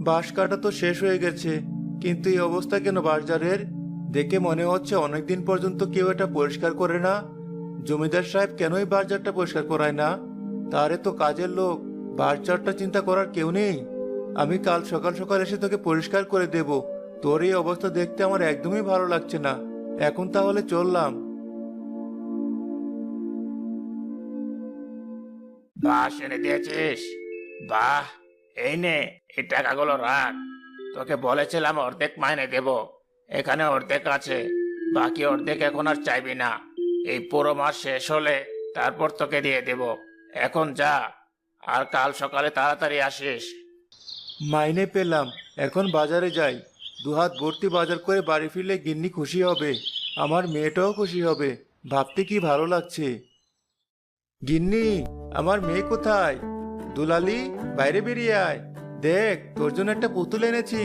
বাঁশ কাটা তো শেষ হয়ে গেছে, কিন্তু এই অবস্থা কেন বাজারের? দেখে মনে হচ্ছে অনেকদিন পর্যন্ত কেউ এটা পরিষ্কার করে না। জমিদার সাহেব কেনই বাজারটা পরিষ্কার করায় না? তারে তো কাজের লোক, বাজারটা চিন্তা করার কেউ নেই। আমি কাল সকাল সকাল এসে তোকে পরিষ্কার করে দেব। তোর এই অবস্থা দেখতে আমার একদমই ভালো লাগছে না। এখন তাহলে চললাম। বাঁশ এনে দিয়েছিস? বাহ, এই নে, এই টাকাগুলো রাখ। তোকে বলেছিলাম অর্ধেক মাইনে দেব, এখানে অর্ধেক আছে। বাকি অর্ধেক এখন আর চাইবি না। এই পুরো মাস শেষ হলে তারপর তোকে দিয়ে দেব। এখন যা, আর কাল সকালে তাড়াতাড়ি আসিস। মাইনে পেলাম, এখন বাজারে যাই। দুহাত ভর্তি বাজার করে বাড়ি ফিরলে গিন্নি খুশি হবে, আমার মেয়েটাও খুশি হবে। ভাবতে কি ভালো লাগছে। গিন্নি, আমার মেয়ে কোথায়? দুলালি, বাইরে বেরিয়ে আয়। দেখ, তোর জন্য একটা পুতুল এনেছি।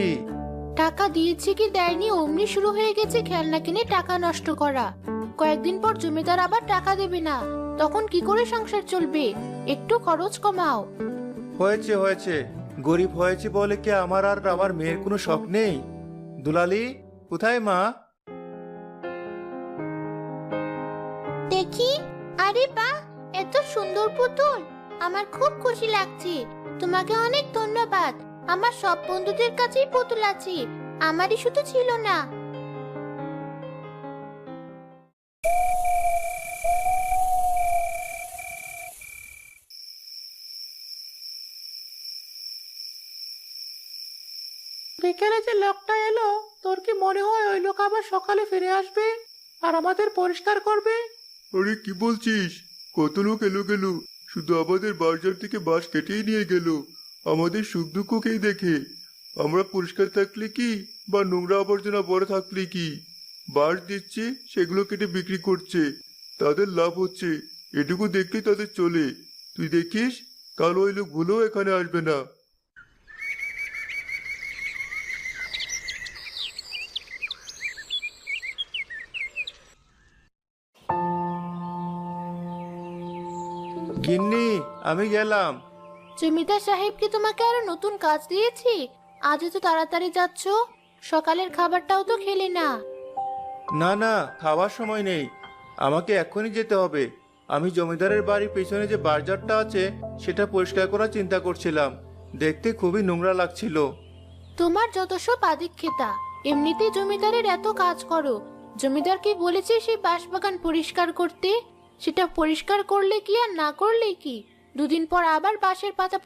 টাকা দিয়েছে কি দেয়নি অমনি শুরু হয়ে গেছে খেলনা কিনে টাকা নষ্ট করা। কয়েকদিন পর জমিদার আবার টাকা দেবে না, তখন কি করে সংসার চলবে? একটু খরচ কমাও। হয়েছে হয়েছে, গরিব হয়েছে বলে কি আমার আর আমার মেয়ের কোনো শখ নেই? দুলালি, কোথায় মা? দেখি, আরে বাহ, এত সুন্দর পুতুল! আমার খুব খুশি লাগছে। তোমাকে অনেক ধন্যবাদ। আমার সব বন্ধুদের কাছেই পুতুল আছে, আমারই শুধু ছিল না। বিকেলে যে লোকটা এলো, তোর কি মনে হয় ওই লোক আবার সকালে ফিরে আসবে আর আমাদের পরিষ্কার করবে? আরে কি বলছিস? কত লোক এলো গেল, শুধু আমাদের বাজার থেকে বাঁশ কেটেই নিয়ে গেল। আমাদের সুখ দুঃখ কে দেখে? আমরা পরিষ্কার থাকলে কি, বা নোংরা আবর্জনা পড়ে থাকলে কি? বাঁশ দিচ্ছে, সেগুলো কেটে বিক্রি করছে, তাদের লাভ হচ্ছে। এটুকু দেখলেই তাদের চলে। তুই দেখিস, কাল ওই লোক ভুলেও এখানে আসবে না। গিন্নি, আমি গেলাম। জমিদার সাহেব কি তোমাকে আরো নতুন কাজ দিয়েছি? আজ তো তাড়াতাড়ি যাচ্ছ, সকালের খাবারটাও তো খেলে না। না না, খাওয়ার সময় নেই, আমাকে এক্ষুনি যেতে হবে। আমি জমিদারের বাড়ির পেছনে যে বাজারটা আছে সেটা পরিষ্কার করার চিন্তা করছিলাম। দেখতে খুবই নোংরা লাগছিল। তোমার যত সব আদিক্ষেতা, এমনিতেই জমিদারের এত কাজ করো। জমিদার কি বলেছে সেই বাঁশবাগান পরিষ্কার করতে? সেটা পরিষ্কার করলে কি আর না করলে কি, দুদিন পর আবার বাঁশের পাতা